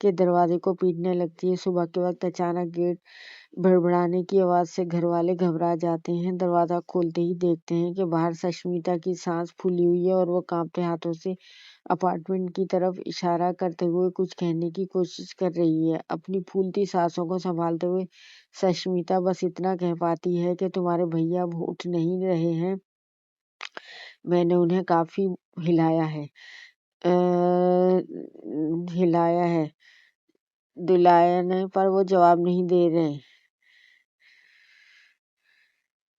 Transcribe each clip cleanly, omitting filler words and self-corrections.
کے دروازے کو پیٹنے لگتی ہے۔ صبح کے وقت اچانک گیٹ بڑبڑانے کی آواز سے گھر والے گھبرا جاتے ہیں۔ دروازہ کھولتے ہی دیکھتے ہیں کہ باہر سشمیتا کی سانس پھولی ہوئی ہے اور وہ کانپتے ہاتھوں سے اپارٹمنٹ کی طرف اشارہ کرتے ہوئے کچھ کہنے کی کوشش کر رہی ہے۔ اپنی پھولتی سانسوں کو سنبھالتے ہوئے سشمیتا بس اتنا کہہ پاتی ہے کہ تمہارے بھیا اب اٹھ نہیں رہے ہیں، میں نے انہیں کافی ہلایا ہے دلایا نے، پر وہ جواب نہیں دے رہے۔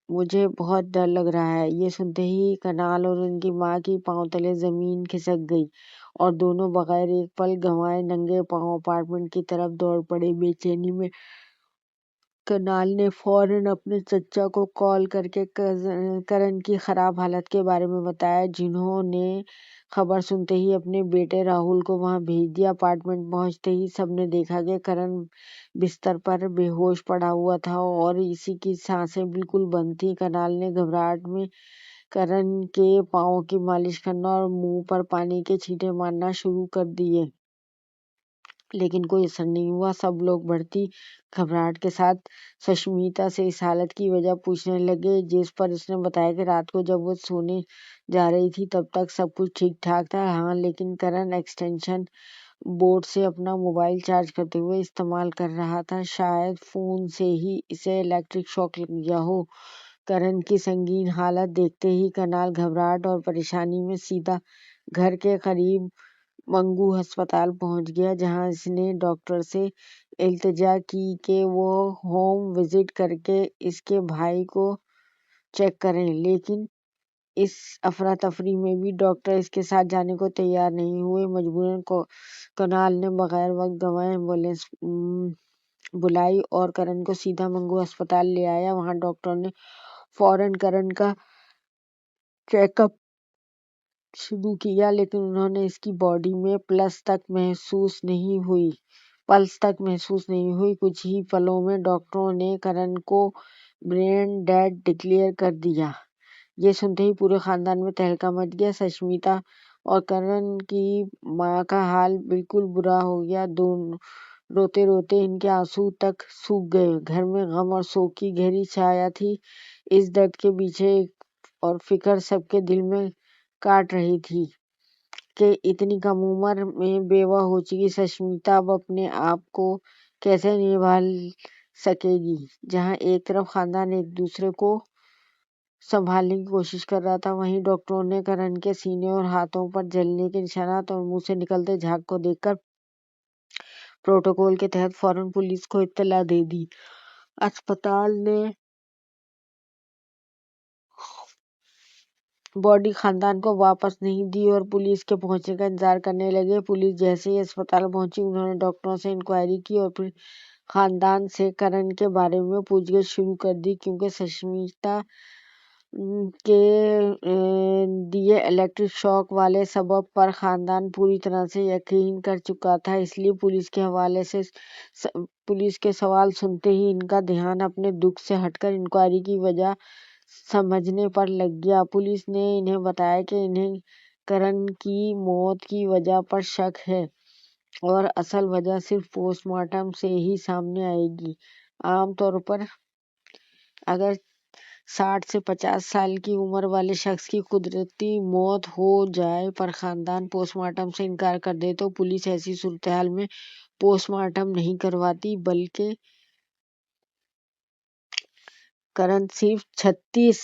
مجھے بہت ڈر لگ رہا ہے۔ یہ سنتے ہی کنال اور ان کی ماں کی پاؤں تلے زمین کھسک گئی اور دونوں بغیر ایک پل گنوائے ننگے پاؤں اپارٹمنٹ کی طرف دوڑ پڑے۔ بے چینی میں کنال نے فوراً اپنے چچا کو کال کر کے کرن کی خراب حالت کے بارے میں بتایا، جنہوں نے خبر سنتے ہی اپنے بیٹے راہل کو وہاں بھیج دیا۔ اپارٹمنٹ پہنچتے ہی سب نے دیکھا کہ کرن بستر پر بے ہوش پڑا ہوا تھا اور اسی کی سانسیں بالکل بند تھیں۔ کنال نے گھبراہٹ میں کرن کے پاؤں کی مالش کرنا اور منہ پر پانی کے چھینٹے مارنا شروع کر دیے، لیکن کوئی اثر نہیں ہوا۔ سب لوگ بڑھتی گھبراہٹ کے ساتھ سشمیتا سے اس حالت کی وجہ پوچھنے لگے، جس پر اس نے بتایا کہ رات کو جب وہ سونے جا رہی تھی تب تک سب کچھ ٹھیک ٹھاک تھا۔ ہاں، لیکن کرن ایکسٹینشن بورڈ سے اپنا موبائل چارج کرتے ہوئے استعمال کر رہا تھا، شاید فون سے ہی اسے الیکٹرک شاک لگ گیا ہو۔ کرن کی سنگین حالت دیکھتے ہی کنال گھبراہٹ اور پریشانی میں سیدھا گھر کے قریب منگو ہسپتال پہنچ گیا، جہاں اس نے ڈاکٹر سے التجا کی کہ وہ ہوم وزٹ کر کے اس کے بھائی کو چیک کریں، لیکن اس افراتفری میں بھی ڈاکٹر اس کے ساتھ جانے کو تیار نہیں ہوئے۔ مجبوراً کنال نے بغیر وقت گنوائے ایمبولینس بلائی اور کرن کو سیدھا منگو ہسپتال لے آیا۔ وہاں ڈاکٹر نے فوراً کرن کا چیک اپ شروع کیا، لیکن انہوں نے اس کی باڈی میں پلس تک محسوس نہیں ہوئی۔ کچھ ہی پلوں میں ڈاکٹروں نے کرن کو برین ڈیڈ ڈکلیئر کر دیا۔ یہ سنتے ہی پورے خاندان میں تہلکہ مچ گیا۔ سشمیتا اور کرن کی ماں کا حال بالکل برا ہو گیا۔ روتے روتے ان کے آنسو تک سوکھ گئے۔ گھر میں غم اور سوگ کی گہری چھایا تھی۔ اس درد کے پیچھے ایک اور فکر سب کے دل میں کاٹ رہی تھی کہ اتنی کم عمر میں بیوہ ہو چکی سشمیتا اب اپنے آپ کو کیسے نبھال سکے گی۔ جہاں ایک طرف خاندان ایک دوسرے کو سنبھالنے کی کوشش کر رہا تھا، وہیں ڈاکٹروں نے کرن کے سینے اور ہاتھوں پر جلنے کے نشانات اور منہ سے نکلتے جھاگ کو دیکھ کر پروٹوکول کے تحت فوراً پولیس کو اطلاع دے دی۔ اسپتال نے باڈی خاندان کو واپس نہیں دی اور پولیس کے پہنچنے کا انتظار کرنے لگے۔ پولیس جیسے ہی اسپتال پہنچی، انہوں نے ڈاکٹروں سے انکوائری کی اور پھر خاندان سے کرن کے بارے میں پوچھ گچھ شروع کر دی۔ کیونکہ سشمیتا کے دیے الیکٹرک شاک والے سبب پر خاندان پوری طرح سے یقین کر چکا تھا، اس لیے پولیس کے سوال سنتے ہی ان کا دھیان اپنے دکھ سے ہٹ کر انکوائری کی وجہ سمجھنے پر لگ گیا۔ پولیس نے انہیں بتایا کہ انہیں کرن کی موت کی وجہ پر شک ہے اور اصل وجہ صرف پوسٹ مارٹم سے ہی سامنے آئے گی۔ عام طور پر اگر 60 سے 50 سال کی عمر والے شخص کی قدرتی موت ہو جائے پر خاندان پوسٹ مارٹم سے انکار کر دے تو پولیس ایسی صورتحال میں پوسٹ مارٹم نہیں کرواتی، بلکہ کرن صرف 36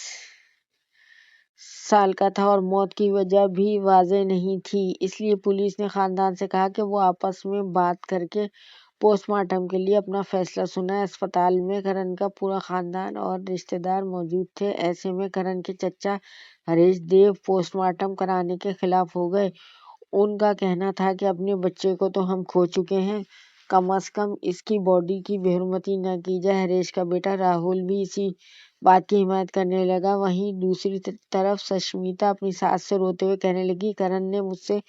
سال کا تھا اور موت کی وجہ بھی واضح نہیں تھی، اس لیے پولیس نے خاندان سے کہا کہ وہ آپس میں بات کر کے پوسٹ مارٹم کے لیے اپنا فیصلہ سنائیں۔ اسپتال میں کرن کا پورا خاندان اور رشتے دار موجود تھے۔ ایسے میں کرن کے چچا ہریش دیو پوسٹ مارٹم کرانے کے خلاف ہو گئے۔ ان کا کہنا تھا کہ اپنے بچے کو تو ہم کھو چکے ہیں، کم از کم اس کی باڈی کی بے حرمتی نہ کی جائے۔ ہریش کا بیٹا راہل بھی اسی بات کی حمایت کرنے لگا۔ وہیں دوسری طرف سشمیتا اپنی ساس سے روتے ہوئے کہنے لگی، کرن نے مجھ سے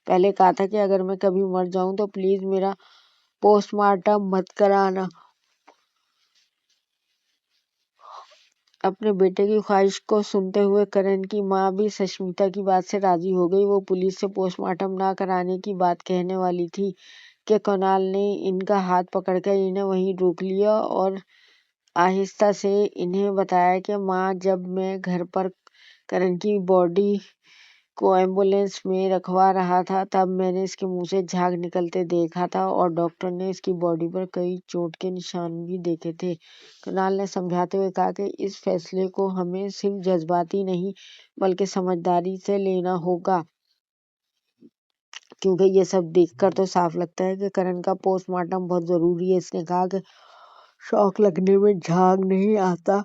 پہلے کہا تھا کہ اگر میں کبھی مر جاؤں تو پلیز میرا پوسٹ مارٹم مت کرانا۔ اپنے بیٹے کی خواہش کو سنتے ہوئے کرن کی ماں بھی سشمیتا کی بات سے راضی ہو گئی۔ وہ پولیس سے پوسٹ مارٹم نہ کرانے کی بات کہنے والی تھی کہ کنال نے ان کا ہاتھ پکڑ کر انہیں وہیں روک لیا اور آہستہ سے انہیں بتایا کہ ماں، جب میں گھر پر کرن کی باڈی کو ایمبولینس میں رکھوا رہا تھا تب میں نے اس کے منہ سے جھاگ نکلتے دیکھا تھا اور ڈاکٹر نے اس کی باڈی پر کئی چوٹ کے نشان بھی دیکھے تھے۔ کنال نے سمجھاتے ہوئے کہا کہ اس فیصلے کو ہمیں صرف جذباتی نہیں بلکہ سمجھداری سے لینا ہوگا، کیونکہ یہ سب دیکھ کر تو صاف لگتا ہے کہ کرن کا پوسٹ مارٹم بہت ضروری ہے۔ اس نے کہا کہ شوق لگنے میں جھاگ نہیں آتا،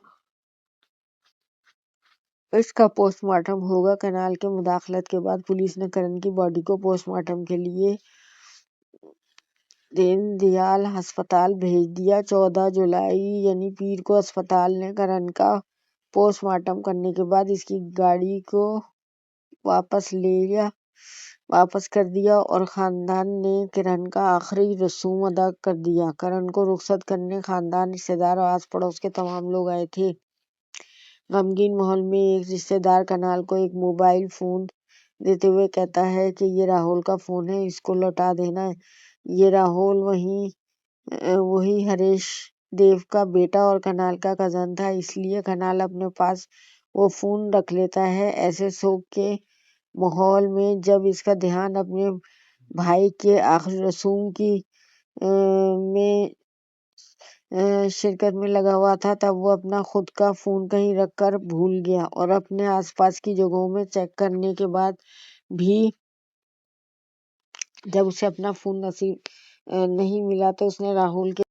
اس کا پوسٹ مارٹم ہوگا۔ کنال کے مداخلت کے بعد پولیس نے کرن کی باڈی کو پوسٹ مارٹم کے لیے دین دیال ہسپتال بھیج دیا۔ 14 جولائی یعنی پیر کو اسپتال نے کرن کا پوسٹ مارٹم کرنے کے بعد اس کی گاڑی کو واپس کر دیا اور خاندان نے کرن کا آخری رسوم ادا کر دیا۔ کرن کو رخصت کرنے خاندان، رشتہ دار اور آس پڑوس کے تمام لوگ آئے تھے۔ غمگین ماحول میں ایک رشتہ دار کنال کو ایک موبائل فون دیتے ہوئے کہتا ہے کہ یہ راہل کا فون ہے، اس کو لوٹا دینا۔ یہ راہل وہی ہریش دیو کا بیٹا اور کنال کا کزن تھا، اس لیے کنال اپنے پاس وہ فون رکھ لیتا ہے۔ ایسے سوگ کے ماحول میں جب اس کا دھیان اپنے بھائی کے آخری رسوم کی میں شرکت میں لگا ہوا تھا تب وہ اپنا خود کا فون کہیں رکھ کر بھول گیا اور اپنے آس پاس کی جگہوں میں چیک کرنے کے بعد بھی جب اسے اپنا فون نصیب نہیں ملا تو اس نے راہل کے